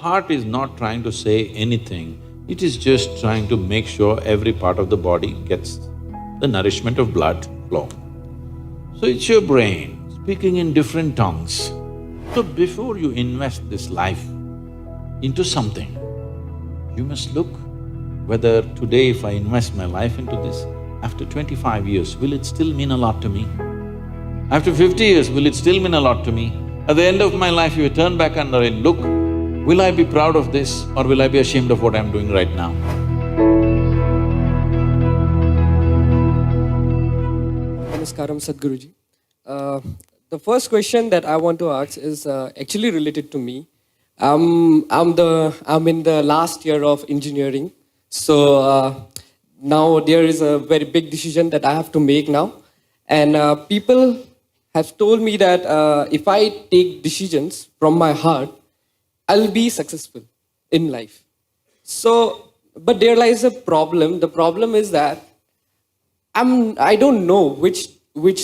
Heart is not trying to say anything, it is just trying to make sure every part of the body gets the nourishment of blood flow. So it's your brain speaking in different tongues. So before you invest this life into something, you must look whether today if I invest my life into this, after 25 years, will it still mean a lot to me? After 50 years, will it still mean a lot to me? At the end of my life, if I turn back and I look, will I be proud of this or will I be ashamed of what I'm doing right now? Namaskaram, Sadhguruji. The first question that I want to ask is actually related to me. I'm in the last year of engineering, so now there is a very big decision that I have to make now, and people have told me that if I take decisions from my heart, I'll be successful in life. So, but there lies a problem. The problem is that I don't know which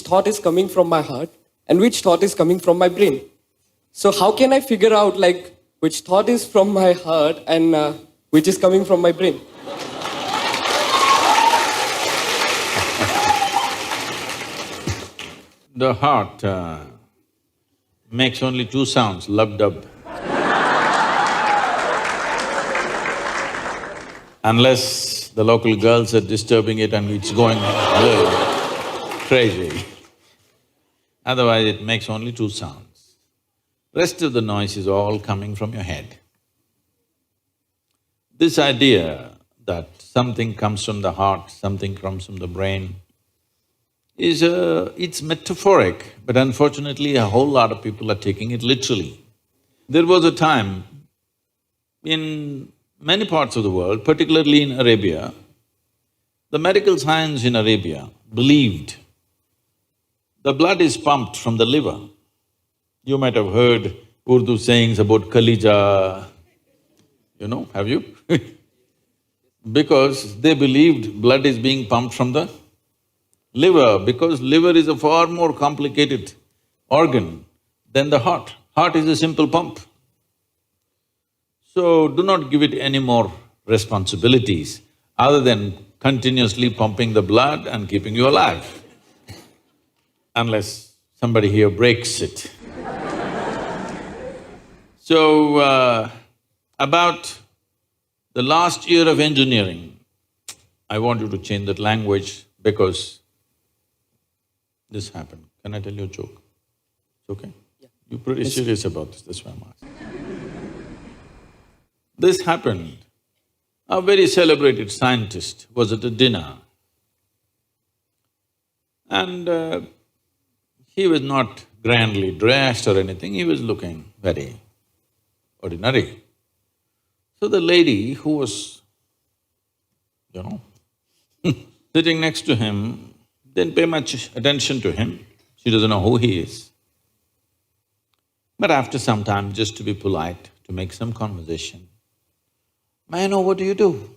thought is coming from my heart and which thought is coming from my brain. So how can I figure out which thought is from my heart and which is coming from my brain? The heart makes only two sounds, lub-dub. Unless the local girls are disturbing it and it's going crazy. Otherwise it makes only two sounds. Rest of the noise is all coming from your head. This idea that something comes from the heart, something comes from the brain, it's metaphoric, but unfortunately a whole lot of people are taking it literally. There was a time in many parts of the world, particularly in Arabia, the medical science in Arabia believed the blood is pumped from the liver. You might have heard Urdu sayings about Kalija, have you? Because they believed blood is being pumped from the liver, because liver is a far more complicated organ than the heart. Heart is a simple pump. So do not give it any more responsibilities other than continuously pumping the blood and keeping you alive, unless somebody here breaks it. So, about the last year of engineering, I want you to change that language because this happened. Can I tell you a joke? It's okay? Yeah. You're pretty serious about this, that's why I'm asking. This happened. A very celebrated scientist was at a dinner and he was not grandly dressed or anything, he was looking very ordinary. So the lady who was, sitting next to him didn't pay much attention to him, she doesn't know who he is. But after some time, just to be polite, to make some conversation, "May I know what do you do?"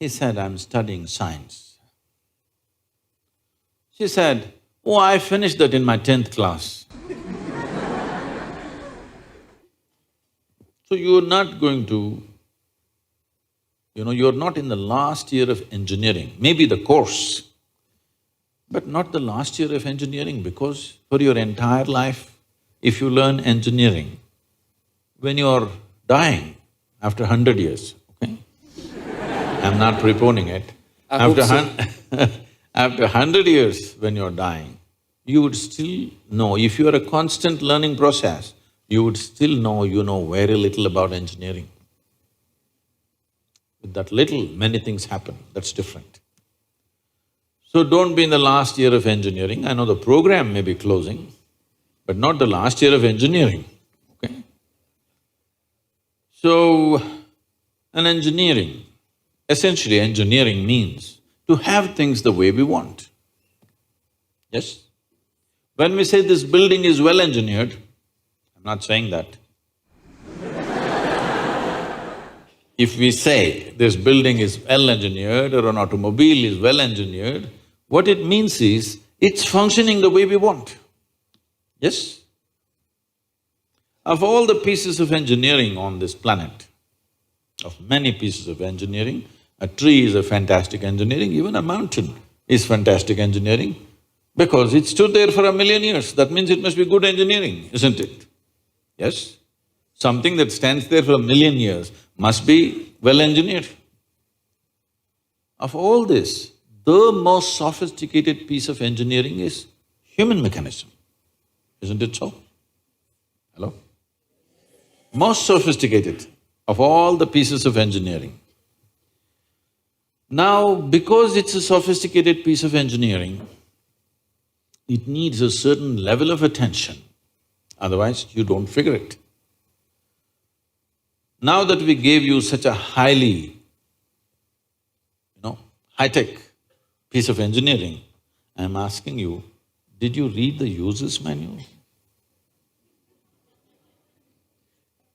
He said, "I'm studying science." She said, "Oh, I finished that in my 10th class." So you're not going to, you're not in the last year of engineering, maybe the course, but not the last year of engineering, because for your entire life, if you learn engineering, when you're dying, after 100 years, okay? I'm not preponing it. After 100 years when you're dying, you would still know, if you are a constant learning process, you would still know you know very little about engineering. With that little, many things happen, that's different. So don't be in the last year of engineering. I know the program may be closing, but not the last year of engineering, okay? So, essentially engineering means to have things the way we want. Yes? When we say this building is well engineered, I'm not saying that. If we say this building is well engineered or an automobile is well engineered, what it means is it's functioning the way we want. Yes? Of all the pieces of engineering on this planet, of many pieces of engineering, a tree is a fantastic engineering, even a mountain is fantastic engineering, because it stood there for 1,000,000 years, that means it must be good engineering, isn't it? Yes? Something that stands there for 1,000,000 years must be well engineered. Of all this, the most sophisticated piece of engineering is human mechanism, isn't it so? Hello? Most sophisticated of all the pieces of engineering. Now, because it's a sophisticated piece of engineering, it needs a certain level of attention, otherwise you don't figure it. Now that we gave you such a highly, high-tech piece of engineering, I'm asking you, did you read the user's manual?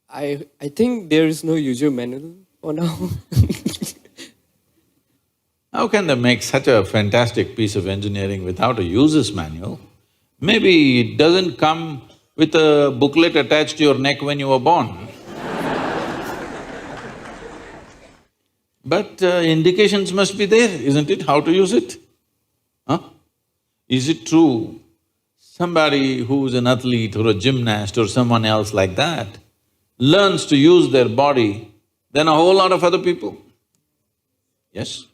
I think there is no user manual for now. How can they make such a fantastic piece of engineering without a user's manual? Maybe it doesn't come with a booklet attached to your neck when you were born. But indications must be there, isn't it, how to use it? Huh? Is it true somebody who's an athlete or a gymnast or someone else like that learns to use their body than a whole lot of other people? Yes?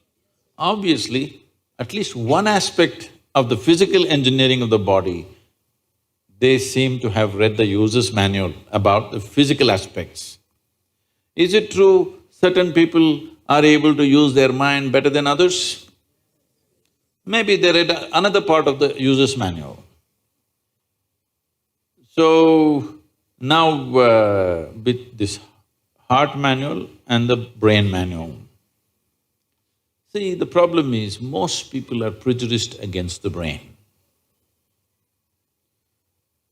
Obviously, at least one aspect of the physical engineering of the body, they seem to have read the user's manual about the physical aspects. Is it true certain people are able to use their mind better than others? Maybe they read another part of the user's manual. So, now with this heart manual and the brain manual, see, the problem is most people are prejudiced against the brain.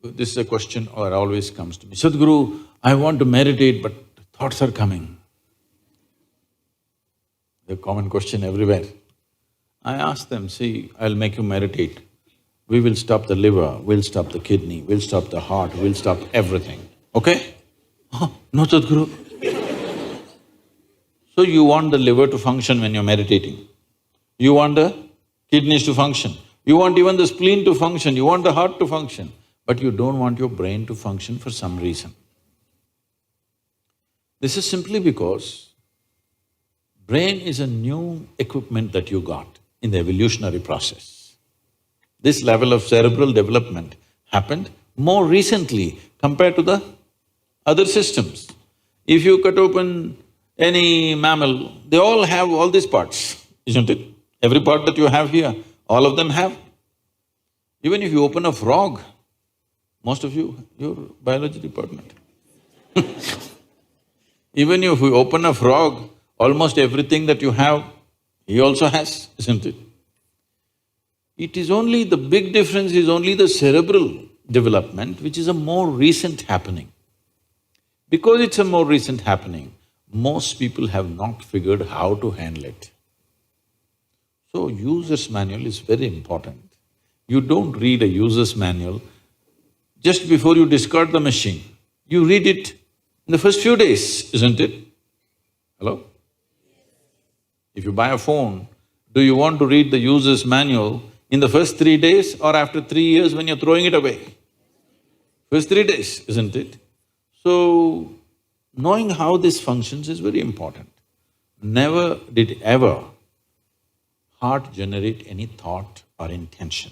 This is a question that always comes to me, Sadhguru, I want to meditate but thoughts are coming. The common question everywhere. I ask them, see, I'll make you meditate. We will stop the liver, we'll stop the kidney, we'll stop the heart, we'll stop everything, okay? Oh, no, Sadhguru. So you want the liver to function when you're meditating. You want the kidneys to function. You want even the spleen to function, you want the heart to function, but you don't want your brain to function for some reason. This is simply because brain is a new equipment that you got in the evolutionary process. This level of cerebral development happened more recently compared to the other systems. If you cut open any mammal, they all have all these parts, isn't it? Every part that you have here, all of them have. Even if you open a frog, most of you, you're biology department. Even if you open a frog, almost everything that you have, he also has, isn't it? It is only… the big difference is only the cerebral development, which is a more recent happening. Because it's a more recent happening, most people have not figured how to handle it. So, user's manual is very important. You don't read a user's manual just before you discard the machine. You read it in the first few days, isn't it? Hello? If you buy a phone, do you want to read the user's manual in the first 3 days or after 3 years when you're throwing it away? First 3 days, isn't it? So, knowing how this functions is very important. Never did ever heart generate any thought or intention.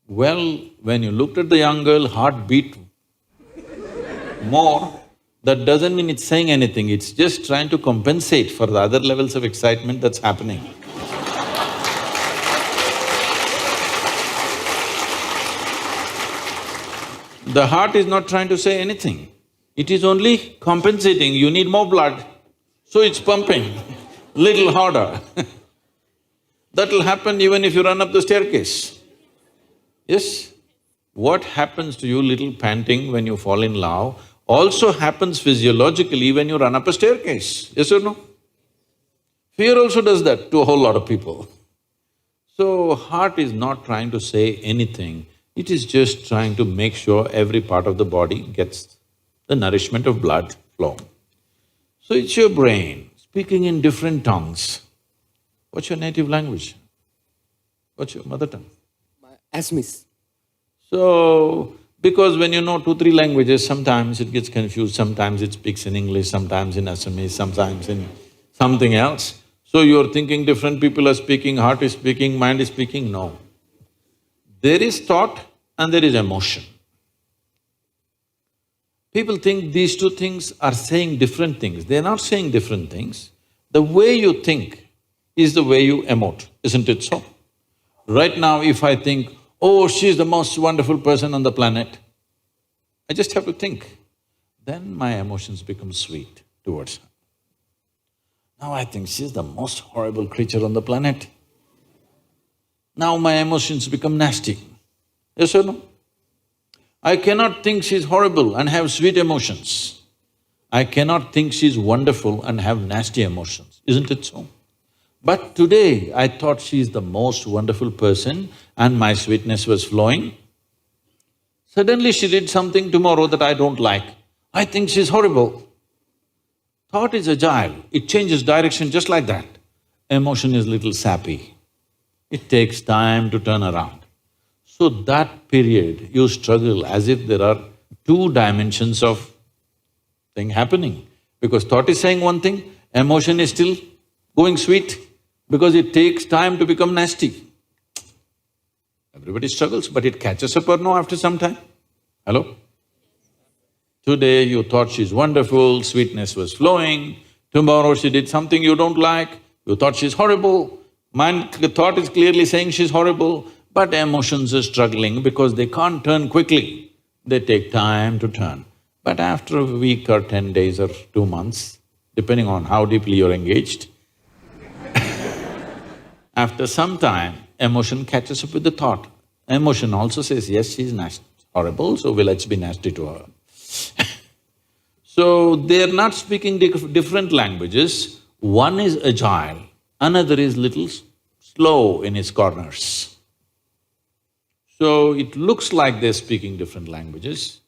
Well, when you looked at the young girl, heart beat more. That doesn't mean it's saying anything, it's just trying to compensate for the other levels of excitement that's happening. The heart is not trying to say anything, it is only compensating, you need more blood, so it's pumping little harder. That'll happen even if you run up the staircase. Yes? What happens to you little panting when you fall in love also happens physiologically when you run up a staircase, yes or no? Fear also does that to a whole lot of people. So, heart is not trying to say anything, It is just trying to make sure every part of the body gets the nourishment of blood flow. So it's your brain speaking in different tongues. What's your native language? What's your mother tongue? Assamese. So, because when you know 2, 3 languages, sometimes it gets confused, sometimes it speaks in English, sometimes in Assamese, sometimes in something else. So you're thinking different people are speaking, heart is speaking, mind is speaking, no. There is thought and there is emotion. People think these two things are saying different things. They're not saying different things. The way you think is the way you emote, isn't it so? Right now, if I think, oh, she's the most wonderful person on the planet, I just have to think. Then my emotions become sweet towards her. Now I think she's the most horrible creature on the planet. Now my emotions become nasty. Yes or no? I cannot think she's horrible and have sweet emotions. I cannot think she's wonderful and have nasty emotions, isn't it so? But today I thought she's the most wonderful person and my sweetness was flowing. Suddenly she did something tomorrow that I don't like. I think she's horrible. Thought is agile, it changes direction just like that. Emotion is little sappy. It takes time to turn around. So that period you struggle as if there are 2 dimensions of thing happening. Because thought is saying one thing, emotion is still going sweet because it takes time to become nasty. Everybody struggles, but it catches up or no after some time? Hello? Today you thought she's wonderful, sweetness was flowing, tomorrow she did something you don't like, you thought she's horrible, the thought is clearly saying she's horrible, but emotions are struggling because they can't turn quickly, they take time to turn. But after a week or 10 days or 2 months, depending on how deeply you're engaged, after some time, emotion catches up with the thought. Emotion also says, yes, she's horrible, so let's be nasty to her. So, they're not speaking different languages, one is agile, another is little slow in its corners. So, it looks like they're speaking different languages.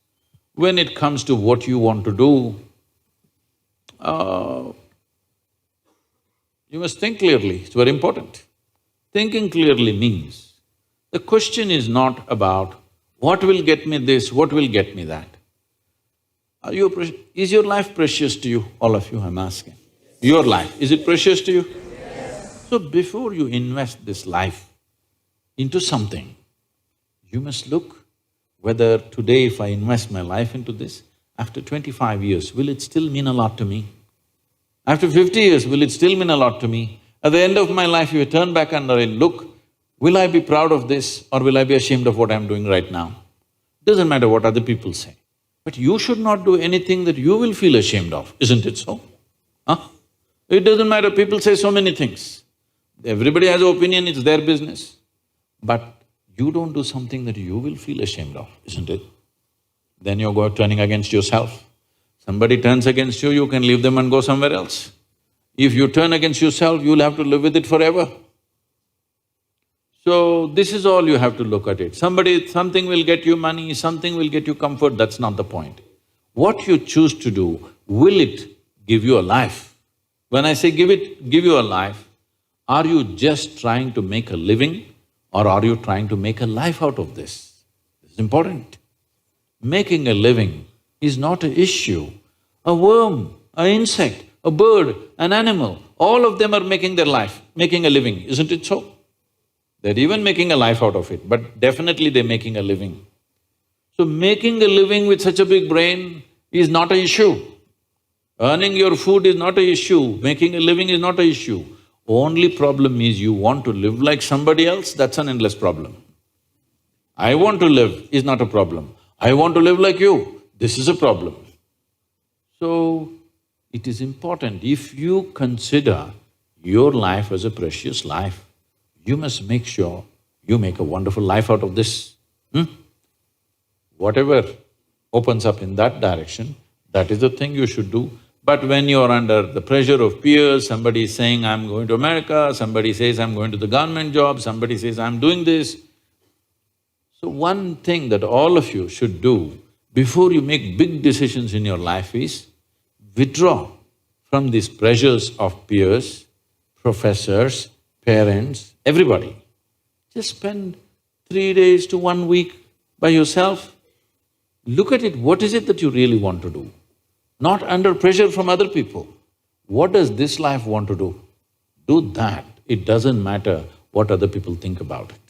When it comes to what you want to do, you must think clearly, it's very important. Thinking clearly means, the question is not about what will get me this, what will get me that. Is your life precious to you? All of you, I'm asking. Your life, is it precious to you? Yes. So before you invest this life into something, you must look whether today if I invest my life into this, after 25 years, will it still mean a lot to me? After 50 years, will it still mean a lot to me? At the end of my life, if you turn back and look, will I be proud of this or will I be ashamed of what I'm doing right now? Doesn't matter what other people say. But you should not do anything that you will feel ashamed of, isn't it so? Huh? It doesn't matter, people say so many things. Everybody has an opinion, it's their business. But you don't do something that you will feel ashamed of, isn't it? Then you're turning against yourself. Somebody turns against you, you can leave them and go somewhere else. If you turn against yourself, you'll have to live with it forever. So, this is all you have to look at it. Something will get you money, something will get you comfort, that's not the point. What you choose to do, will it give you a life? When I say give you a life, are you just trying to make a living or are you trying to make a life out of this? It's important. Making a living is not an issue. A worm, an insect, a bird, an animal, all of them are making their life, making a living, isn't it so? They're even making a life out of it, but definitely they're making a living. So making a living with such a big brain is not an issue. Earning your food is not an issue, making a living is not an issue. Only problem is you want to live like somebody else, that's an endless problem. I want to live is not a problem. I want to live like you, this is a problem. So, it is important, if you consider your life as a precious life, you must make sure you make a wonderful life out of this. Whatever opens up in that direction, that is the thing you should do. But when you're under the pressure of peers, somebody is saying, I'm going to America, somebody says, I'm going to the government job, somebody says, I'm doing this. So one thing that all of you should do before you make big decisions in your life is withdraw from these pressures of peers, professors, parents, everybody. Just spend 3 days to 1 week by yourself. Look at it, what is it that you really want to do? Not under pressure from other people. What does this life want to do? Do that. It doesn't matter what other people think about it.